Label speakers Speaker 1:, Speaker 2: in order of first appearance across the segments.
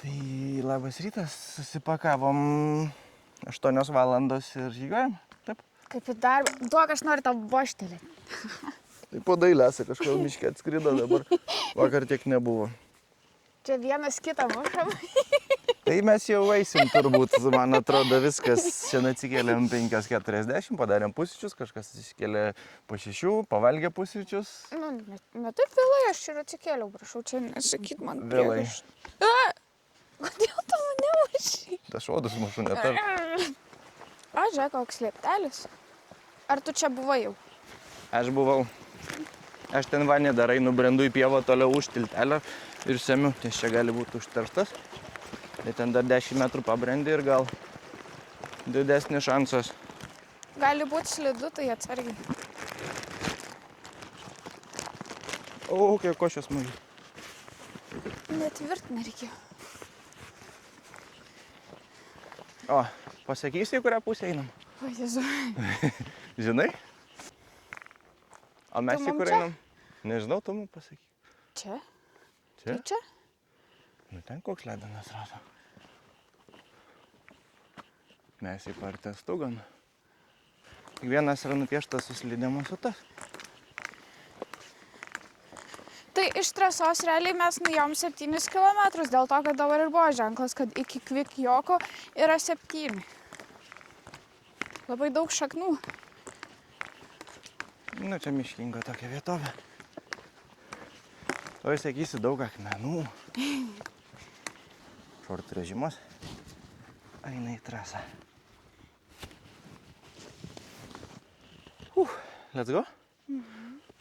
Speaker 1: Tai labas rytas, susipakavom 8 valandos ir žygiuojam, taip?
Speaker 2: Kaip į darbą. Duok, aš noriu tau boštelėti.
Speaker 1: Tai po dailėse kažkodėl miške atskrido dabar, vakar tiek nebuvo.
Speaker 2: Čia vienas kitą mušam.
Speaker 1: Tai mes jau eisim turbūt, man atrodo viskas. Šiandien atsikėlėm 5:40, padarėm pusryčius, kažkas atsikėlė po 6, pavalgė pusryčius.
Speaker 2: Nu, ne taip vėlai, aš ir atsikėliau, prašau, čia nesakyt man
Speaker 1: Vėlai.
Speaker 2: Kodėl tu mane muši?
Speaker 1: Tas šodus mušu net ar.
Speaker 2: A, žiūrėk, koks lieptelis. Ar tu čia buvai jau?
Speaker 1: Aš buvau. Aš ten vanį darai, nubrendu į pievą toliau už tiltelio ir semiu, nes čia gali būti užterštas. Tai ten dar 10 metrų pabrendi ir gal didesnis šansas.
Speaker 2: Gali būti slidu, tai atsargiai.
Speaker 1: O, kiek košios mažai.
Speaker 2: Netvirt nereikėjo.
Speaker 1: O, pasakysi, į kurią pusę einam?
Speaker 2: O, Jezu.
Speaker 1: Žinai? O mes
Speaker 2: Tu
Speaker 1: į
Speaker 2: mum
Speaker 1: kur
Speaker 2: čia?
Speaker 1: einam? Nežinau, tu mums pasakyk.
Speaker 2: Čia?
Speaker 1: Čia?
Speaker 2: Tai čia?
Speaker 1: Nu ten koks ledanas rado. Mes į partę stugan. Tik vienas yra nupieštas su slidėm sutas.
Speaker 2: Tai iš trasos realiai mes nuėjom 7 kilometrus, dėl to, kad dabar ir buvo ženklas, kad iki Kvikjoko yra 7. Labai daug šaknų.
Speaker 1: Nu, čia miškinga tokia vietovė. O jis sakysi daug akmenų. Šort režimas. Eina į trasą. Let's go.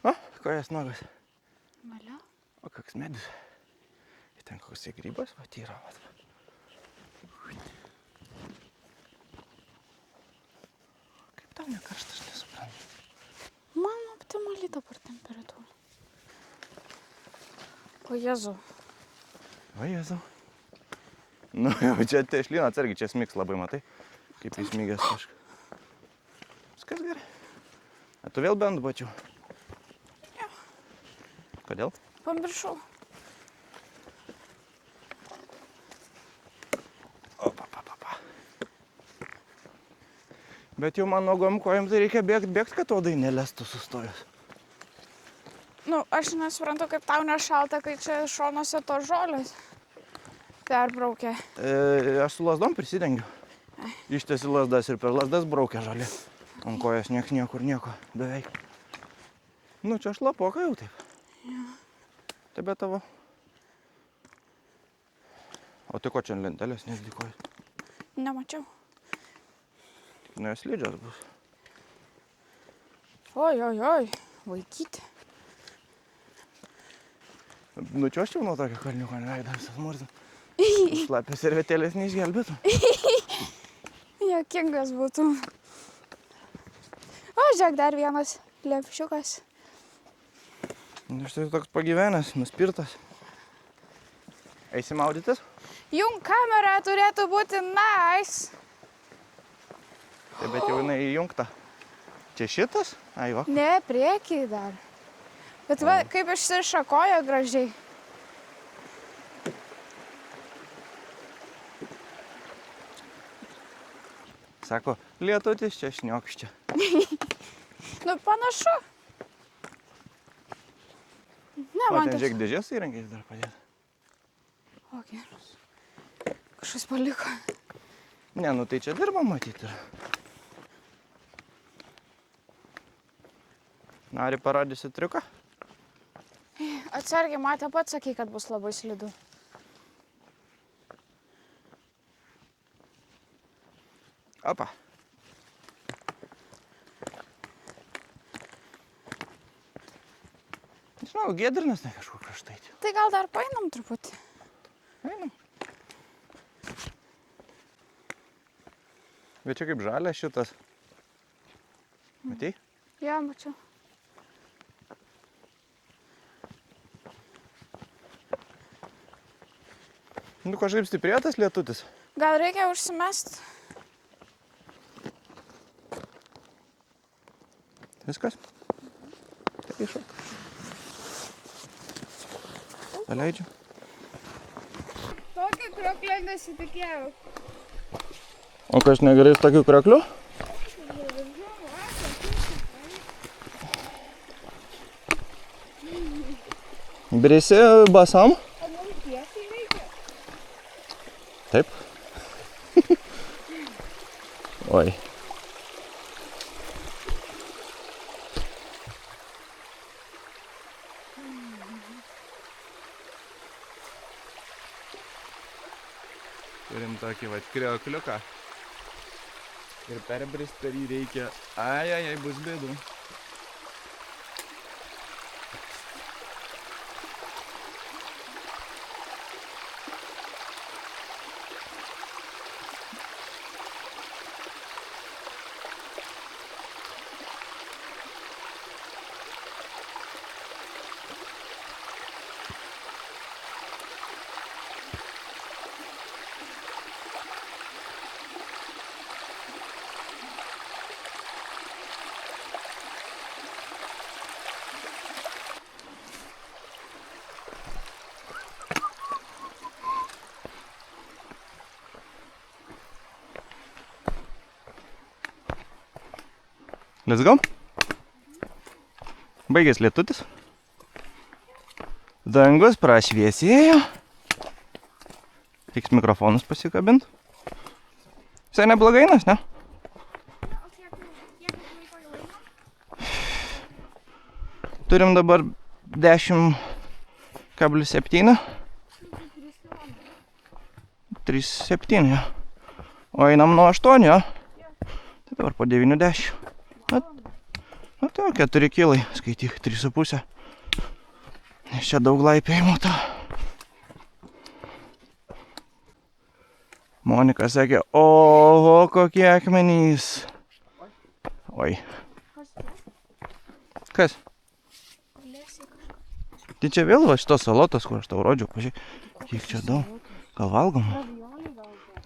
Speaker 1: O, kojas nogas.
Speaker 2: Malio.
Speaker 1: O, koks medis. Ir ten koks grybas, va, tyra, va. Kaip tau nekaršta, aš nesuprantu.
Speaker 2: Man optimali dabar temperatūra. O Jezu.
Speaker 1: O, Jėzau. Nu, jau čia tešlyna, atsargiai, čia smigs labai, matai? Kaip įsmygęs kažką. Viskas gerai. A tu vėl be antbačių?
Speaker 2: Jo.
Speaker 1: Kodėl?
Speaker 2: Pamiršau.
Speaker 1: Bet jau man nuogom kojom tai reikia bėgt, kad uodai nelestų sustojus.
Speaker 2: Nu, aš nesuprantu, kaip tau nešalta, kai čia šonuose tos žolės perbraukia.
Speaker 1: Aš su lasdom prisidengiu. Ištiesi lasdas ir per lasdas braukia žolė. Ant kojas niekur nieko, beveik. Nu, čia šlapoka jau taip.
Speaker 2: Jo.
Speaker 1: Tai be tavo. O tai ko čia ant lentelės nesdikojas?
Speaker 2: Nemačiau.
Speaker 1: Nu, jos slidžios bus.
Speaker 2: Oi, vaikyti.
Speaker 1: Nučiuoščiau nuo tokio kalniuko, neveidą visas murzą. Šlapės servetėlės neišgelbėtų.
Speaker 2: Jokingas būtų. O, žiūrėk, dar vienas lepšiukas.
Speaker 1: Aš tai toks pagyvenęs, nuspirtas. Eisi maudytis?
Speaker 2: Jum kamera turėtų būti nice.
Speaker 1: Tai bet jau jinai įjungta. Čia šitas? Ai, va.
Speaker 2: Ne, priekiai dar. Bet va, kaip išsišakoja gražiai.
Speaker 1: Sako, lietutis čia šniokščia.
Speaker 2: Nu, panašu. Ne,
Speaker 1: O
Speaker 2: man
Speaker 1: ten
Speaker 2: tas...
Speaker 1: žiūrėk dėžės įrankiais dar padėt.
Speaker 2: O, geras. Kažkas paliko.
Speaker 1: Ne, nu tai čia dirba matyti. Nori parodysi triuką?
Speaker 2: Atsargiai, Matė, pats sakei, kad bus labai slidu.
Speaker 1: Opa. Žinau, giedrinas ne kažkur kraštai.
Speaker 2: Tai gal dar painam truputį?
Speaker 1: Einam. Bet čia kaip žalia šitas. Matei?
Speaker 2: Jo, mačiau.
Speaker 1: Nu, kažkaip stiprėjo tas lietutis.
Speaker 2: Gal reikia užsimest?
Speaker 1: Viskas? Tai iššok. Paleidžiu.
Speaker 2: Tokį tokį krioklį nesitikėjau.
Speaker 1: O kas negerai su tokiu kriokliu? Brėsi basam?
Speaker 2: O mums tiesiai reikia.
Speaker 1: Taip. Oi. Turim tokį vat kriokliuką. Ir perbrist per jį reikia. Ai, bus bėdų. Let's go. Baigės lietutis. Dangus prašviesėjo. Reiks mikrofonus pasikabint. Visai neblogai einas, ne? Turim dabar 10,7. 3,7. O einam nuo 8, jo? Tai dabar po 9,10. Na tai 4 kilai, skaityk, 3,5. Nes čia daug laipėjimų to. Monika sakė, oho, kokie akmenys. Oi. Kas? Tai čia vėl va šitos salotos, kur aš tau rodžiau, pažiūrėk, kiek čia daug. Gal valgom?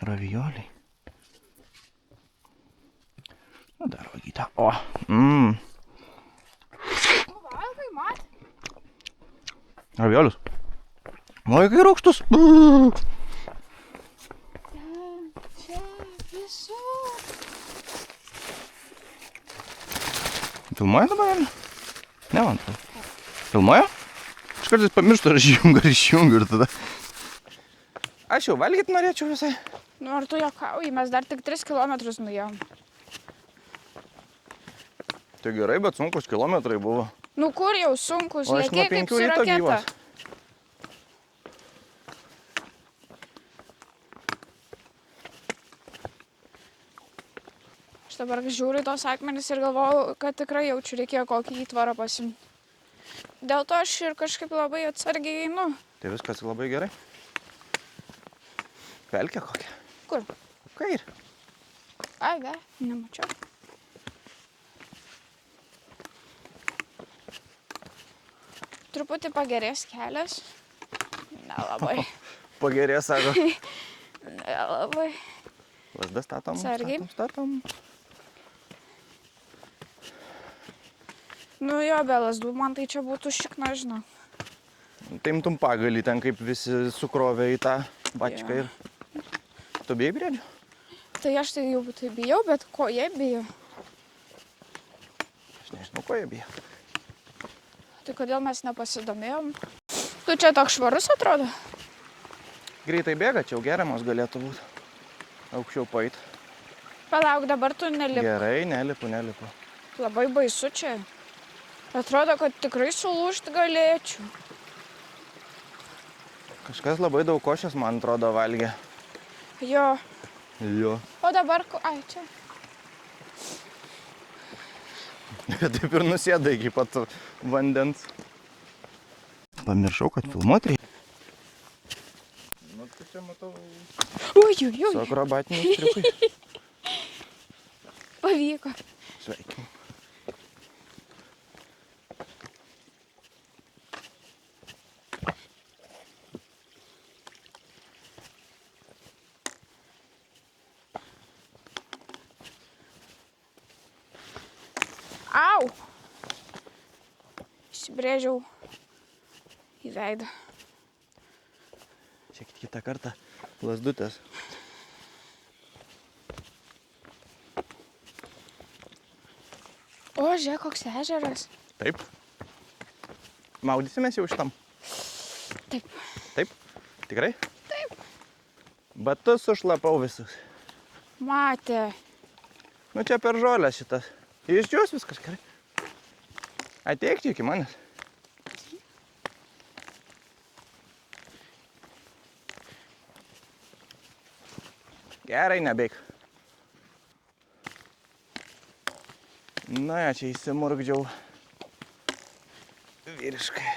Speaker 1: Ravioliai. Na dar vagytą. O, Raviolius. Oi, kai rūgštus.
Speaker 2: Čia visur.
Speaker 1: Filmuoja dabar? Ne, man atrodo. Filmuoja? Aš kartais pamirštu, ar išjungiu ir tada. Aš jau valgyt norėčiau visai.
Speaker 2: Nu, ar tu juokauji, mes dar tik 3 kilometrus nuėjom.
Speaker 1: Tai gerai, bet sunkus kilometrai buvo.
Speaker 2: Nu, kur jau sunkus,
Speaker 1: O aš nuo
Speaker 2: lėkiai kaip
Speaker 1: 5
Speaker 2: su
Speaker 1: ryto
Speaker 2: raketa.
Speaker 1: gyvas.
Speaker 2: Aš dabar žiūriu į tos akmenis ir galvoju, kad tikrai jaučiu reikėjo kokį įtvarą pasimti. Dėl to aš ir kažkaip labai atsargiai einu.
Speaker 1: Tai viskas labai gerai. Pelkė kokia?
Speaker 2: Kur?
Speaker 1: Kair.
Speaker 2: Ai, nemačiau. Truputį pagerės kelias. Nelabai.
Speaker 1: Pagerės, sako.
Speaker 2: Nelabai.
Speaker 1: Lasdą statom,
Speaker 2: Atsargiai.
Speaker 1: statom.
Speaker 2: Nu jo, be lasdų man tai čia būtų šikna, žinau.
Speaker 1: Tai imtum pagalį ten, kaip visi sukrovė į tą bačką
Speaker 2: Jo.
Speaker 1: ir... Tu bijai briedžių?
Speaker 2: Tai aš tai jau tai bijau, bet ko jie bijo?
Speaker 1: Aš nežinau, ko jie bijo.
Speaker 2: Tai kodėl mes nepasidomėjom? Tu čia toks švarus atrodo?
Speaker 1: Greitai bėga, čia jau geriamos galėtų būti. Aukščiau pait.
Speaker 2: Palauk, dabar tu nelipi.
Speaker 1: Gerai, nelipu.
Speaker 2: Labai baisu čia. Atrodo, kad tikrai sulūžti galėčiau.
Speaker 1: Kažkas labai daug košės, man atrodo, valgė.
Speaker 2: Jo.
Speaker 1: Jo.
Speaker 2: O dabar... Ai, čia.
Speaker 1: Taip ir nusėda iki pat vandens. Pamiršau, kad filmuot reikia. Nu, tai čia matau...
Speaker 2: Ui.
Speaker 1: Su akrobatiniais triukais.
Speaker 2: Pavyko.
Speaker 1: Sveiki.
Speaker 2: Au! Įsibrėžiau į veidą.
Speaker 1: Čia kitą kartą lazdutės.
Speaker 2: O, žiūrėk, koks ežeras.
Speaker 1: Taip. Maudysimės jau šitam?
Speaker 2: Taip.
Speaker 1: Taip? Tikrai?
Speaker 2: Taip.
Speaker 1: Batus sušlapau visus.
Speaker 2: Matė.
Speaker 1: Nu čia per žolę šitas. Išdžios viskas gerai. Ateik čia iki manęs. Gerai, nebeik. Na, čia įsimurgdžiau vyriškai.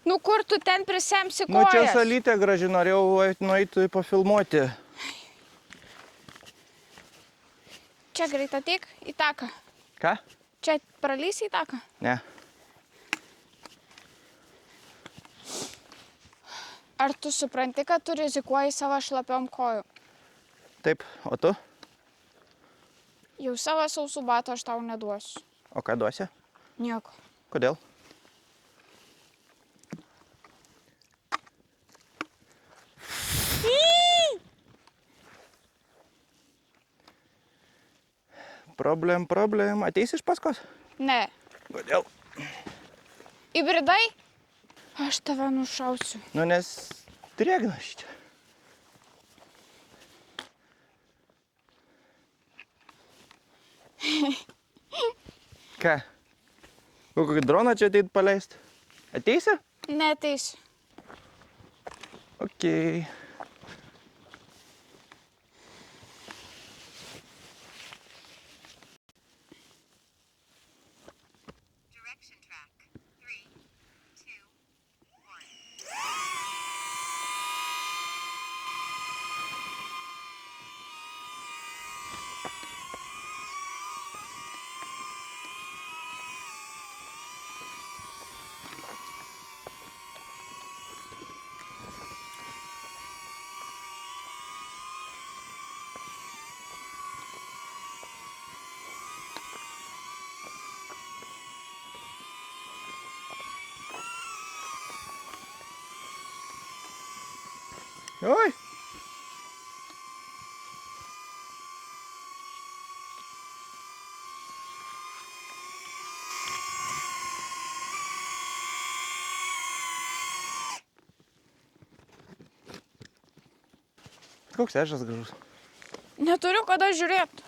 Speaker 2: Nu kur tu ten prisemsi
Speaker 1: Nu čia
Speaker 2: kojas?
Speaker 1: salytė graži, norėjau nueiti pafilmuoti.
Speaker 2: Čia greit ateik į taką.
Speaker 1: Ką?
Speaker 2: Čia pralysi į taką.
Speaker 1: Ne.
Speaker 2: Ar tu supranti, kad tu rizikuoji savo šlapiom kojom?
Speaker 1: Taip, o tu?
Speaker 2: Jau savo sausų batų aš tau neduosiu.
Speaker 1: O ką duosi?
Speaker 2: Nieko.
Speaker 1: Kodėl? Problem. Ateisi iš paskos?
Speaker 2: Ne.
Speaker 1: Kodėl?
Speaker 2: Įbridai? Aš tave nušausiu.
Speaker 1: Nu, nes drėgna šičia. Ką? Kokį droną čia ateit paleist? Ateisi?
Speaker 2: Neateisiu.
Speaker 1: Okei.
Speaker 3: Direction track. 3, 2, 1.
Speaker 1: Oi! Koks ežas gražus.
Speaker 2: Neturiu kada žiūrėti.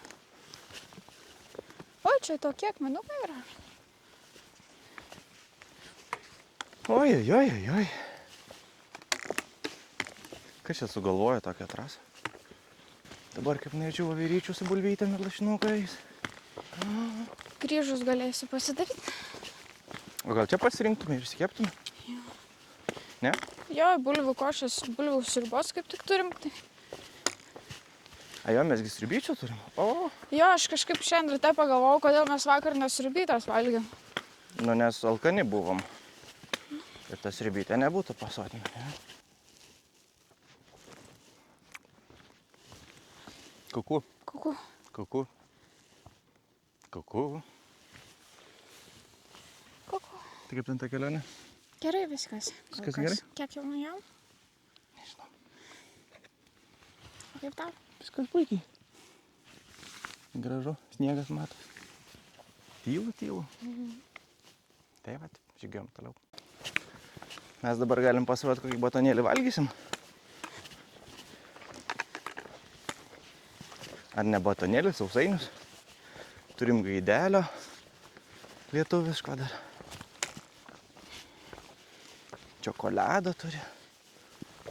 Speaker 2: O, čia tokie akmenukai yra.
Speaker 1: Oi. Kas čia sugalvojo tokią trasą? Dabar kaip norėčiau vyryčių su bulvytėm ir lašinukais.
Speaker 2: Kryžus galėsiu pasidaryti.
Speaker 1: O gal čia pasirinktume ir išsikeptume? Ne?
Speaker 2: Jo, bulvių košės, bulvių sriubos kaip tik turim. Tai...
Speaker 1: A jo, mesgi sriubyčių turim? O,
Speaker 2: Jo, aš kažkaip šiandien ryte pagalvojau, kodėl mes vakar nesriubytas valgėm.
Speaker 1: nu nes alkani buvom. Ir ta sriubytė nebūtų pasotinė. Ne? Kuku.
Speaker 2: Kuku.
Speaker 1: Kuku. Kuku.
Speaker 2: Kuku.
Speaker 1: Tai kaip ten ta kelionė?
Speaker 2: Gerai viskas. Kol
Speaker 1: Viskas
Speaker 2: kas.
Speaker 1: gerai?
Speaker 2: Kiek jau nuėjom?
Speaker 1: Nežinau.
Speaker 2: O kaip tau?
Speaker 1: Viskas puikiai. Gražu, sniegas matos. Tylu. Tai vat, žygiuojam toliau. Mes dabar galim pasvart, kokį batonėlį valgysim. Ar ne batonėlį, sausainius. Turim gaidelio. Lietuviško dar. Čokolado turi.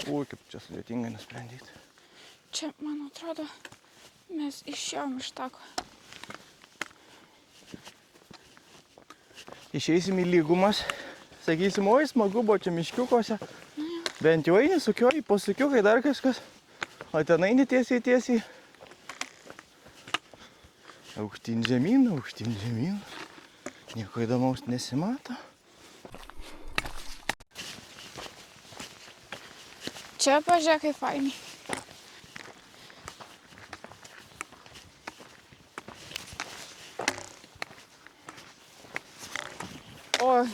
Speaker 1: Ui, kaip čia sudėtingai nusprendyti.
Speaker 2: Čia, man atrodo, mes išėjom iš tako.
Speaker 1: Išeisim į lygumas. Sakysim, oi, smagu buvo čia miškiukose. Bent jau eini, sukioji, pasukiukai, dar kažkas. O ten eini tiesiai. Aukštyn žemyn. Nieko įdomaus nesimato.
Speaker 2: Čia pažiūrėk, kaip fainiai. O.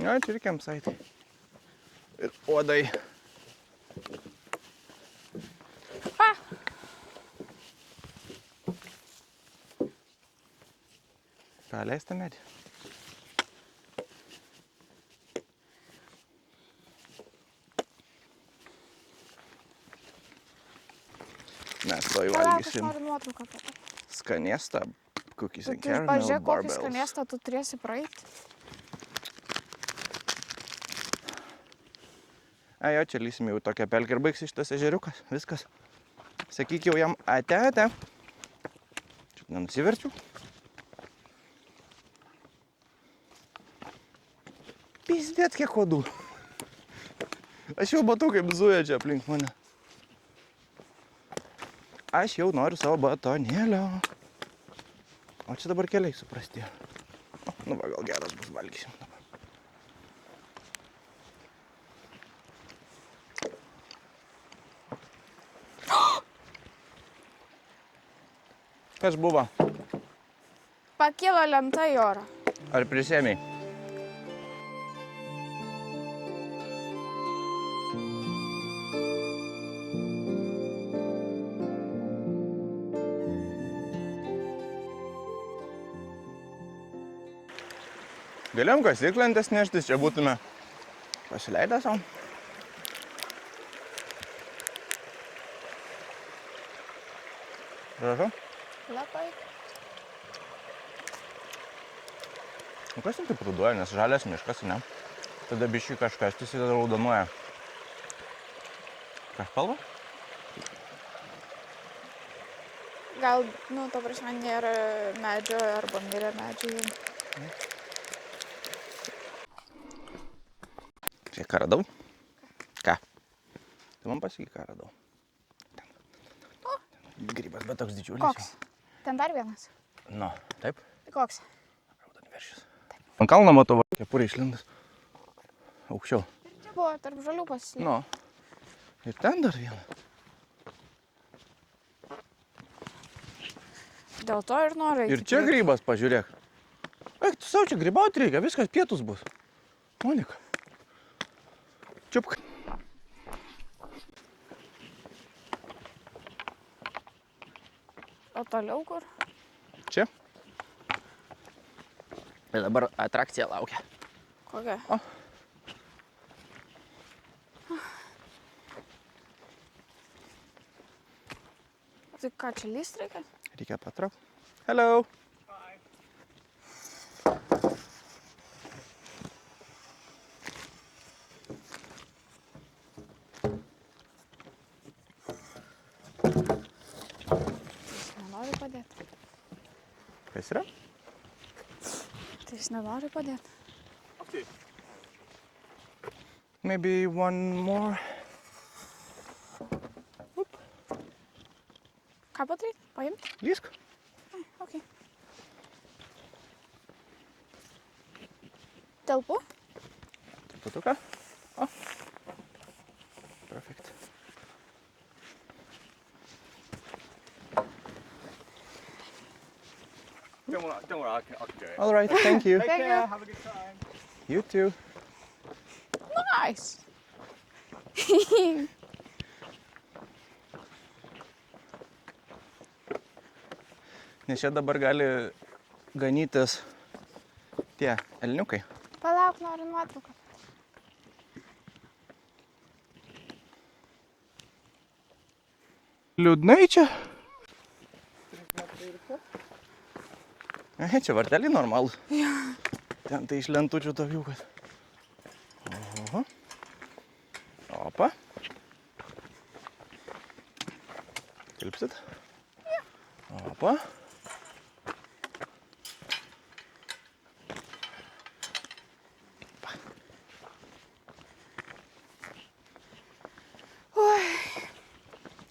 Speaker 1: Jo, čia ir campsite. Ir uodai.
Speaker 2: Pa.
Speaker 1: Ką, leista medį? Mes to
Speaker 2: Palauk, aš
Speaker 1: įvalgysim
Speaker 2: noriu nuotrauką padaryti.
Speaker 1: skanėstą, cookies
Speaker 2: Tu
Speaker 1: and caramel
Speaker 2: pažiūrėk, kokį
Speaker 1: barbells.
Speaker 2: skanėstą tu turėsi praeiti.
Speaker 1: A, jo, čia lysim jau tokią pelkę ir baigsis šitas ežeriukas. Viskas. Sakyk jau jam ate. Čia nenusiverčiu. Pizdėt, kiek kodų. Aš jau matau, kaip zuja čia aplink mane. Aš jau noriu savo batonėlio. O čia dabar keliai suprastėjo. O, nu va, gal geras bus, valgysim dabar. Kas buvo?
Speaker 2: Pakilo lenta į orą.
Speaker 1: Ar prisėmiai? Galėjom kasyklentės neštis, čia būtume pasileidę savo. Gražu.
Speaker 2: Labai.
Speaker 1: O kas ten taip ruduoja, nes žalias miškas, ne? Tada biškai kažkas tis raudonuoja. Ką spalva?
Speaker 2: Gal, nu, to prasme, nėra medžio arba mirė medžiai.
Speaker 1: Čia ką radau? Ką? Tai man pasakyk, ką radau. Grybas, bet toks didžiulis.
Speaker 2: Koks? Ten dar vienas.
Speaker 1: Nu, taip.
Speaker 2: Tai koks?
Speaker 1: Raudonveršis. Ant kalno matau, kepurė išlindus. Aukščiau.
Speaker 2: Ir čia buvo tarp žalių pasislėpti.
Speaker 1: Nu. Ir ten dar vieną.
Speaker 2: Dėl to ir noriu eiti.
Speaker 1: Ir čia grybas, pažiūrėk. Eik, tu savo čia grybauti reikia, viskas pietus bus. Monika. Čiupk.
Speaker 2: O toliau kur?
Speaker 1: Čia. Ir dabar atrakcija laukia.
Speaker 2: Kokia?
Speaker 1: O.
Speaker 2: Tai ką, čia lyst reikia?
Speaker 1: Reikia patraukti. Hello.
Speaker 2: Jis nenori padėti.
Speaker 1: Kas yra?
Speaker 2: Tai jis nenori padėti.
Speaker 1: Maybe one more.
Speaker 2: Ką padaryti? Paimti?
Speaker 1: Lysk.
Speaker 2: Ok. Telpu?
Speaker 1: Truputuką. O. Perfect.
Speaker 4: Don't worry, I can do it.
Speaker 1: All right, thank you.
Speaker 2: Thank you.
Speaker 4: Have a good time.
Speaker 1: You too.
Speaker 2: Nice.
Speaker 1: Nes čia dabar gali ganytis tie elniukai.
Speaker 2: Palauk, noriu nuotrauką.
Speaker 1: Liūdnai čia. Čia varteliai normalūs. Ten tai iš lentučių tokių, kad... Oho. Opa. Tilpsit? Opa.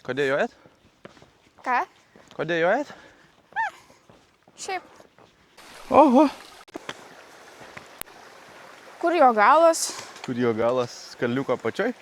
Speaker 1: Ko dėjojat?
Speaker 2: Ką?
Speaker 1: Ko dėjojat?
Speaker 2: Šiaip.
Speaker 1: Oho.
Speaker 2: Kur jo galas?
Speaker 1: Kur jo galas kalniuko apačioj?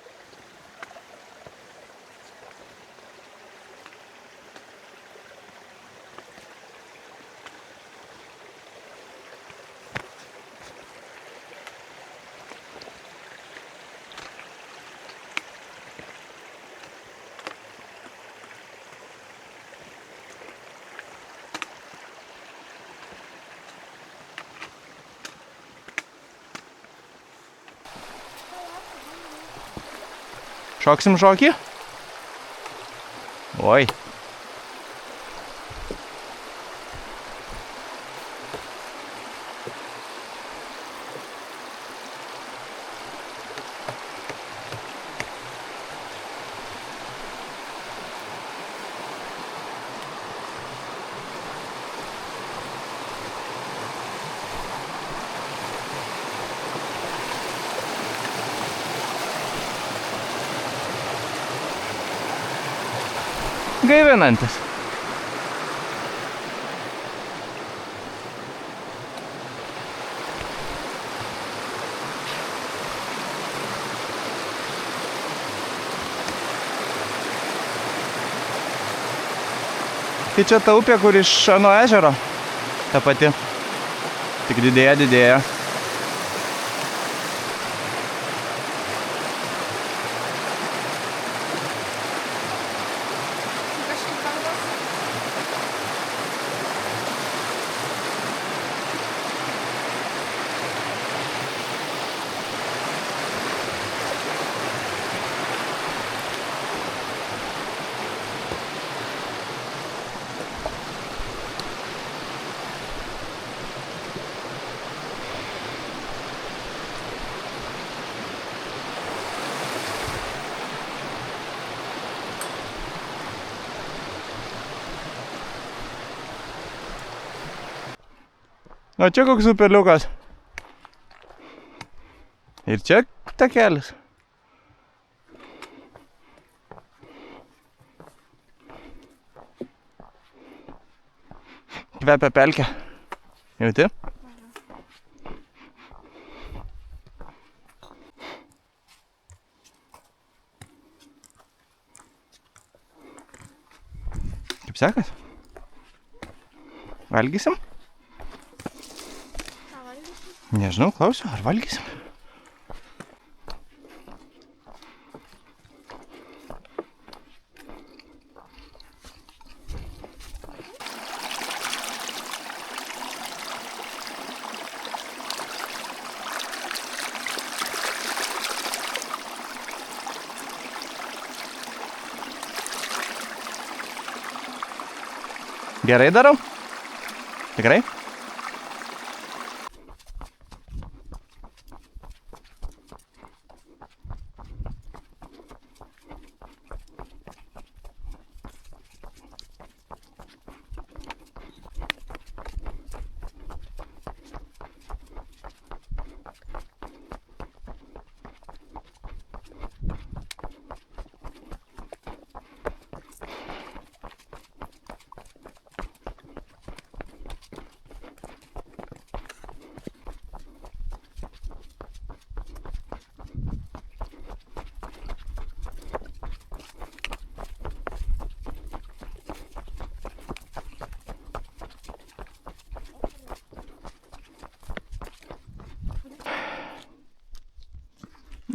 Speaker 1: Šoksim šokį? Oi. Gaivinantis. Tai čia ta upė, kur iš Šano ežero. Ta pati. Tik didėja.
Speaker 2: Kažkaip kalbas.
Speaker 1: O čia koks upeliukas. Ir čia takelis. Kvepia pelkę. Jauti? Kaip sekas? Valgysim? Nežinau, klausiu, ar valgysim? Gerai darau? Tikrai?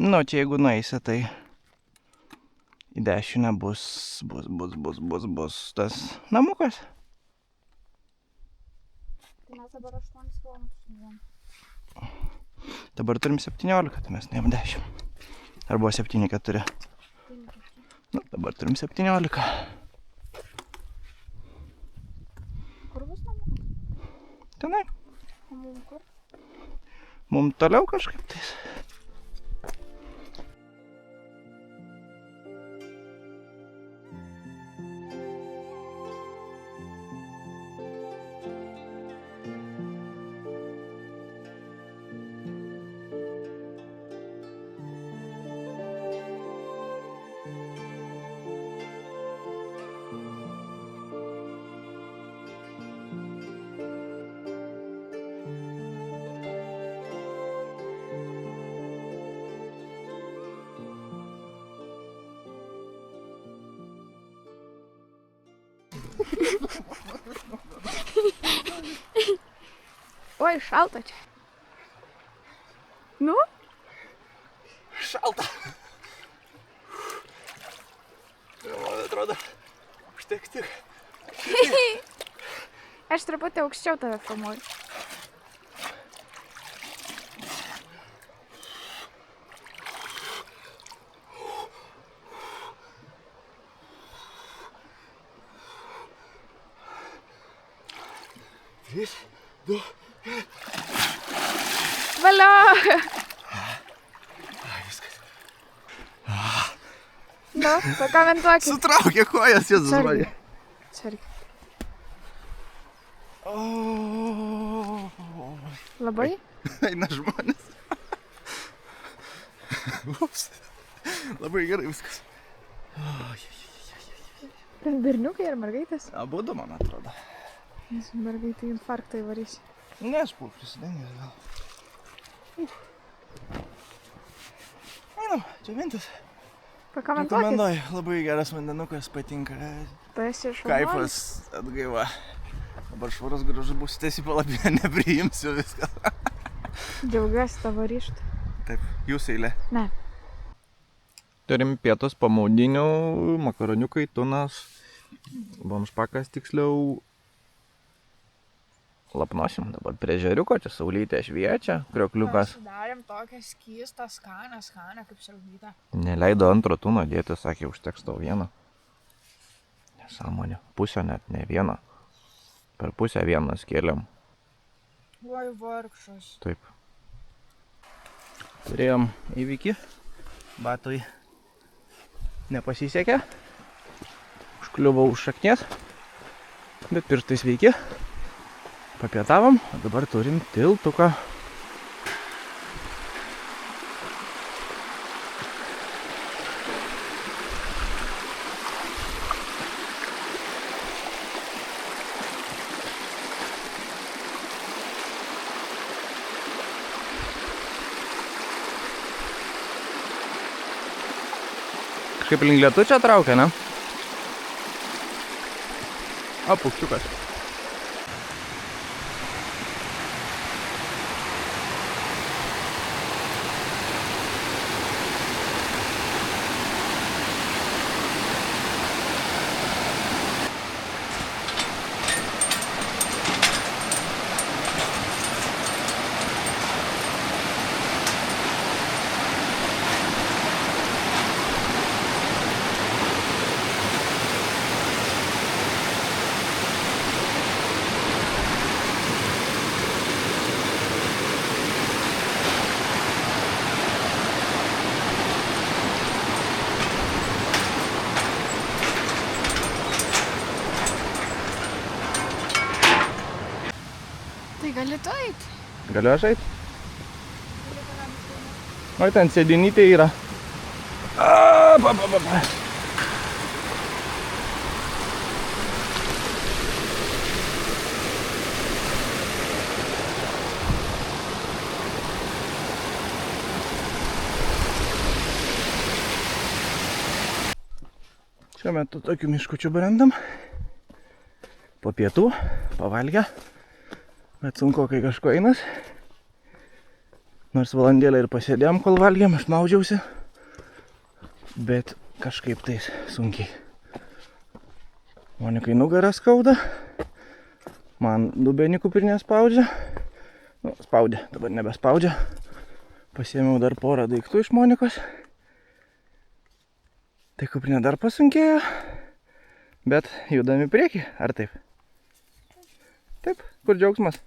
Speaker 1: Nu, čia jeigu nueisi, tai į dešinę bus tas namukas.
Speaker 2: Tai mes dabar 8 kilometrus nuėjom.
Speaker 1: Dabar turim 17, tai mes nuėjom 10. Ar buvo 7-4? Nu, dabar turim 17.
Speaker 2: Kur bus namukas?
Speaker 1: Tenai.
Speaker 2: O mum kur?
Speaker 1: Mum toliau kažkaip tais.
Speaker 2: Oi, šalta čia. Nu?
Speaker 1: Šalta. Man atrodo, užteks tik.
Speaker 2: Aš truputį aukščiau tave filmuoju.
Speaker 1: 3, 2.
Speaker 2: Valio!
Speaker 1: Viskas.
Speaker 2: Nu, pakomentuokit.
Speaker 1: Sutraukė kojas, Jėzus
Speaker 2: Atsargiai.
Speaker 1: Marija.
Speaker 2: Atsargiai.
Speaker 1: O.
Speaker 2: Labai?
Speaker 1: Eina žmonės. Ups. Labai gerai viskas.
Speaker 2: Berniukai ar mergaitės?
Speaker 1: Abudu, man atrodo.
Speaker 2: Mergaitai infarktą įvarys.
Speaker 1: Ne, aš buvau prisidengęs gal. Einam, čia mintis.
Speaker 2: Pakomentuokit.
Speaker 1: Rekomenduoju, labai geras vandenukas, patinka.
Speaker 2: Tu esi šaunuolis.
Speaker 1: Kaifas, atgaiva. Dabar švarus gražu bus, tiesi palapinę nepriimsiu viską.
Speaker 2: Džiaugiuosi tavo ryžtu.
Speaker 1: Taip, jūs eilė.
Speaker 2: Ne.
Speaker 1: Turim pietus pamaudinių, makaroniukai, tunas, bomžpakas tiksliau. Lapnosim dabar prie žeriuko, čia saulytė šviečia, kriokliukas.
Speaker 2: Darėm tokią skystą, skanę kaip sraudytą.
Speaker 1: Neleido antro tuno dėti, sakė, užteks tau vieną. Nesąmonė, pusę net, ne vieną. Per pusę vieną skėlėm.
Speaker 2: Oi, vargšas.
Speaker 1: Taip. Turėjom įvykį. Batui nepasisekė. Užkliuvau už šaknies. Bet pirštai sveiki. Papietavom, o dabar turim tiltuką. Kaip link lietučio traukia, ne? O, paukščiukas.
Speaker 2: Tai gali tu eit?
Speaker 1: Galiu aš eit? O, ten sėdinytė yra. Šiuo metu tokiu miškučiu brendam. Po pietų, pavalgę. Bet sunku, kai kažko einas. Nors valandėlę ir pasėdėjom, kol valgėm, aš maudžiausi. Bet kažkaip tais sunkiai. Monikai nugarą skauda. Man dubenį kuprinę spaudžia. Nu, spaudė, dabar nebespaudžia. Pasiėmiau dar porą daiktų iš Monikos. Tai kuprinė dar pasunkėjo. Bet judam į priekį, ar taip? Taip, kur džiaugsmas?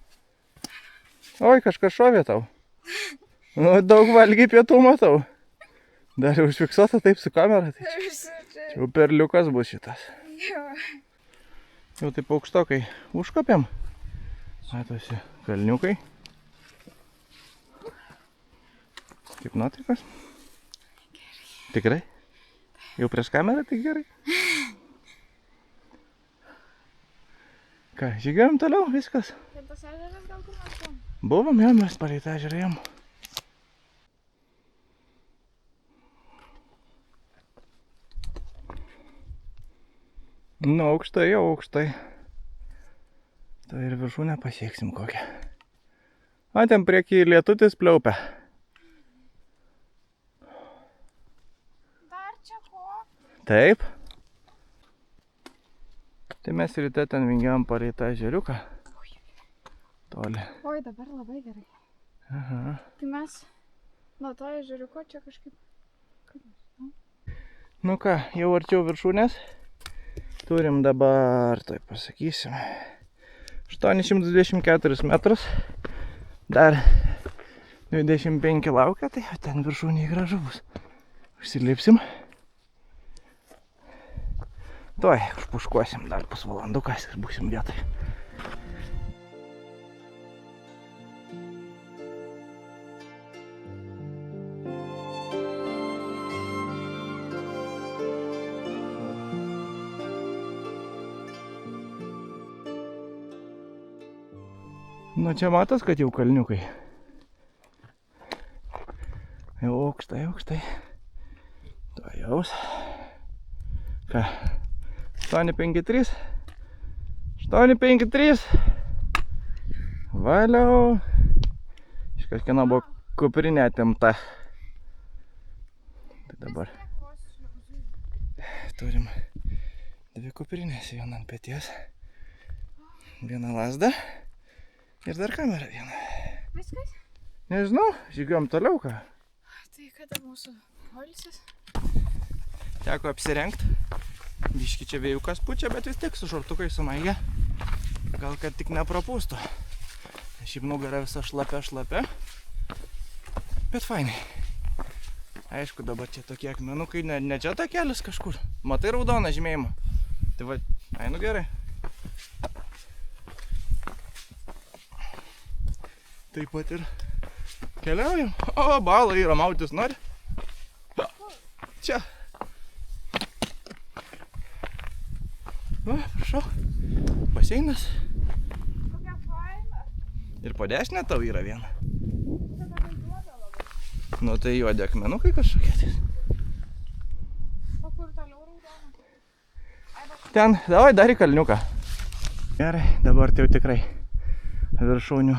Speaker 1: Oi, kažkas šovė tau. Nu, daug valgiai pietų matau. Dar užfiksuota taip su kamera. Tai čia jau perliukas bus šitas. Jau taip aukštokai užkopėm. Matosi kalniukai. Kaip nuotaikas? Tikrai? Jau prieš kamerą tai gerai? Ką, žygiuojam toliau, viskas.
Speaker 2: Tai tas ežeras gal kur mes buvom?
Speaker 1: Buvom, jau mes palei tą ežerą ėjom. Nu, aukštai, jau aukštai. Tai ir viršūnę pasieksim kokią. O, ten prieky lietutis pliaupia.
Speaker 2: Dar čia ko?
Speaker 1: Taip. Tai mes ryte ten vingiavom palei tą ežeriuką. Toli.
Speaker 2: Oi, dabar labai gerai.
Speaker 1: Aha.
Speaker 2: Tai mes nuo to ežeriuko čia kažkaip...
Speaker 1: Nu ką, jau arčiau viršūnės. Turim dabar, taip pasakysim, 824 metrus. Dar 25 laukia, tai ten viršūniai gražu bus. Užsilipsim. Tuoj, užpuškuosim dar pusvalandukas ir būsim vietoj. Nu čia matos, kad jau kalniukai. Jau aukštai, aukštai. To jaus. Ką? 853. 853. Valiau. Iš kažkieno buvo kuprinė atimta. Tai dabar turim 2 kuprinės, vieną ant peties. Vieną lazdą. Ir dar kamera viena.
Speaker 2: Viskas?
Speaker 1: Nežinau, žygiuojam toliau ką.
Speaker 2: Tai kada mūsų poilsis?
Speaker 1: Teko apsirengti. Biški čia vėjukas pučia, bet vis tiek su šortukai sumaigė. Gal kad tik neprapūstų. Šiaip nugara visa šlapia. Bet fainai. Aišku, dabar čia tokie akmenukai, ne čia takelis kažkur. Matai raudoną žymėjimą. Tai va, nu gerai. Taip pat ir keliaujam. O, balą yra, mautis nori. Čia. Va, prašau. Baseinas.
Speaker 2: Kokia faina.
Speaker 1: Ir po dešinę tau yra viena. Nu tai juodi akmenukai kažkokie.
Speaker 2: O kur toliau raudona?
Speaker 1: Ten, davai dar į kalniuką. Gerai, dabar tai jau tikrai viršūnė.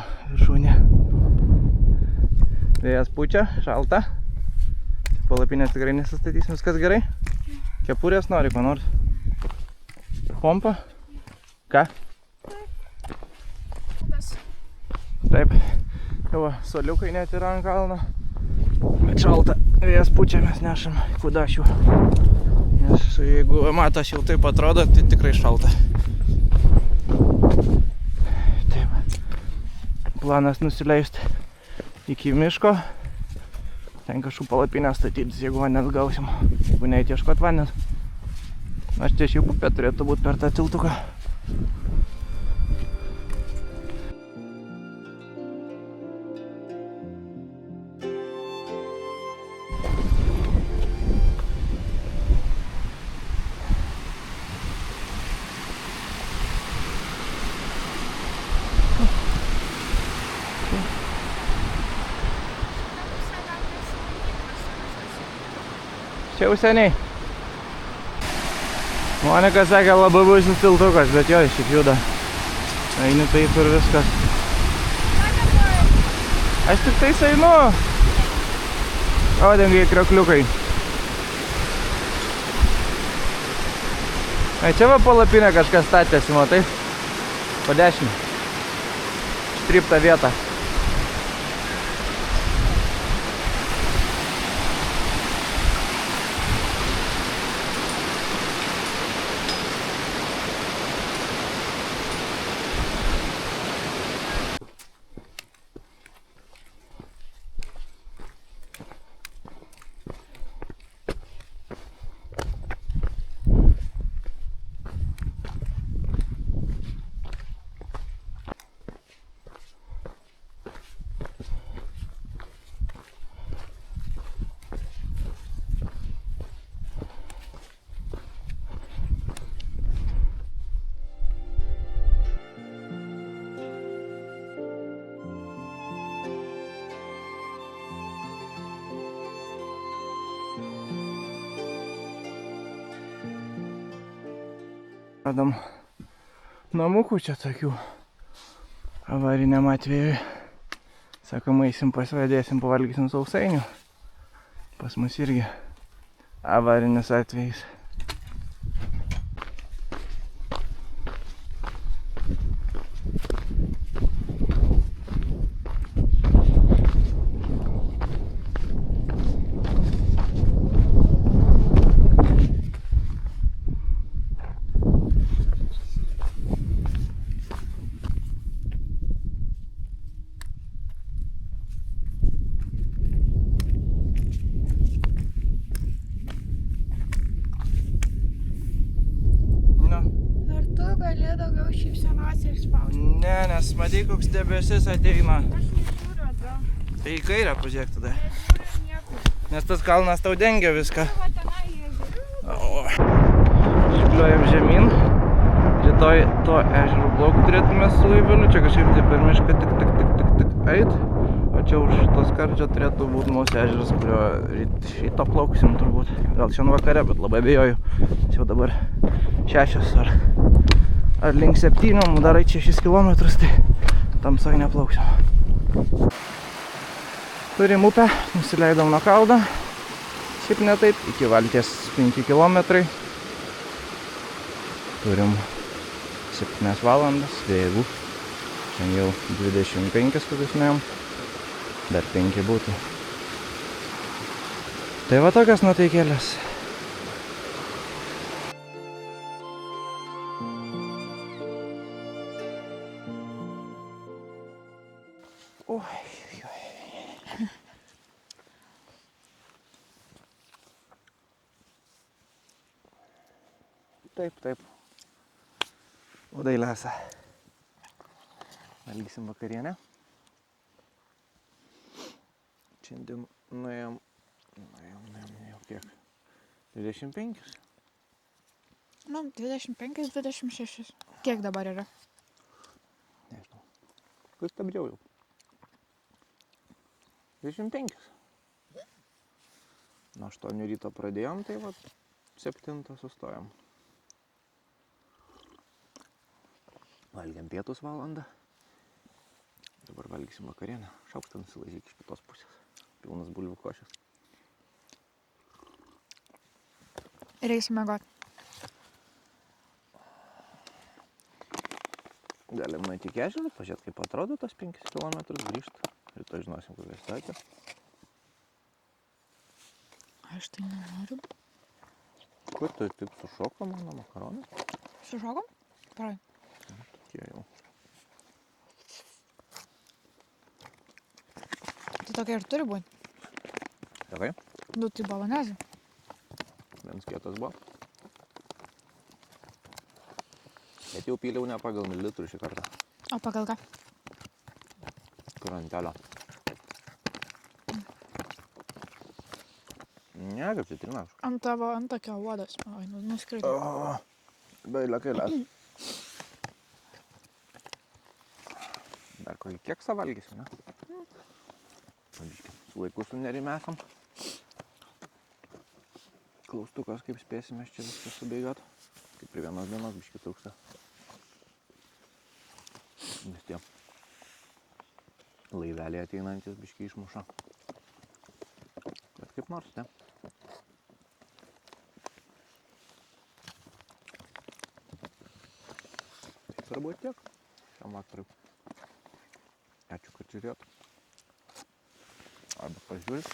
Speaker 1: Vėjas pučia, šalta. Palapinės tikrai nesistatysim, viskas gerai. Kepurės nori, ko nors. Pompa? Ką? Taip. Jau soliukai net yra ant kalno. Bet šalta. Vėjas pučia, mes nešam kudašių. Nes jeigu matas jau taip atrodo, tai tikrai šalta. Planas nusileisti iki miško. Ten kažkų palapinę statytis, jeigu vandens gausim. Jeigu neįt ieškot vandens. Aš čia šiaip upė turėtų būti per tą tiltuką. Čia jau seniai. Monika sakė, labai baisus tiltukas, bet jo, šiaip juda. Eini taip ir viskas. Aš tik tais einu. Odingai kriokliukai. Čia va palapinę kažkas statėsi, matai? Po dešinį. Štryptą vietą. Radom namukų čia tokių avariniam atvejui. Sakom, eisim pasvedėsim, pavalgysim sausainių. Pas mus irgi avarinis atvejis.
Speaker 2: Čia daugiau šypsenos ir spaudžia.
Speaker 1: Ne, nes matai, koks debesis ateina.
Speaker 2: Aš nežiūriu atgal.
Speaker 1: Tai į kairę pažiūrėk tada.
Speaker 2: Nežiūriu niekur.
Speaker 1: Nes tas kalnas tau dengia viską.
Speaker 2: Va tenai jie žiūriu.
Speaker 1: Išpliuojam žemyn. Rytoj to ežero blokų turėtume su laiveliu. Čia kažkaip tai per mišką tik eit. O čia už to skardžio turėtų būti mūsų ežeras, kurio šito plauksim turbūt. Gal šiandien vakare, bet labai abejoju. Jau dabar 6 ar link 7, dar 6 kilometrus, tai tamsoj neplauksim. Turim upę, nusileidom nuo kaldo. Šiaip ne taip, iki valties 5 kilometrai. Turim 7 valandas, vėjų. Šiandien jau 25 kokius nuėjom. Dar 5 būtų. Tai va tokios nuotaikėlės. Taip. Udai lesa. Valgysim vakarienę. Šiandien nuėjom jau kiek? 25?
Speaker 2: Nu, 25, 26. Kiek dabar yra?
Speaker 1: Nežinau. Kur stabdžiau jau? 25. Nuo 8 ryto pradėjom, tai va 7 sustojom. Valgėm pietus valandą. Dabar valgysim vakarienę. Šaukštą nusilaižyk iš kitos pusės. Pilnas bulvių košės.
Speaker 2: Ir eisim miegot.
Speaker 1: Galim nueiti iki ežero, pažiūrėt, kaip atrodo tos 5 km, grįžt. Rytoj žinosim, kokia situacija.
Speaker 2: Aš tai nenoriu.
Speaker 1: Kur tai taip sušoko mano makaronai?
Speaker 2: Sušokom? Parai.
Speaker 1: Tokie jau.
Speaker 2: Tai tokia ir turi būti.
Speaker 1: Gerai?
Speaker 2: Nu, tai balonezė.
Speaker 1: Vienas kietas buvo. Bet jau pyliau ne pagal mililitrų šį kartą.
Speaker 2: O pagal ką?
Speaker 1: Krantelio. Ne, kaip citrina.
Speaker 2: Ant tavo antakio uodas. Oi, nuskrido.
Speaker 1: Bailė kailės. Dar kokį keksą valgysim, ne? Pavyzdžiui, su laiku sunerimėsam. Klaustukas, kaip spėsime čia viską subėgiot. Kaip prie vienos dienos biškį trūksta. Vis tie laiveliai ateinantis biškį išmuša. Bet kaip nors, ne? Tai turbūt tiek šiam vakarui. Ačiū, kad žiūrėjot. Arba pažiūrėt.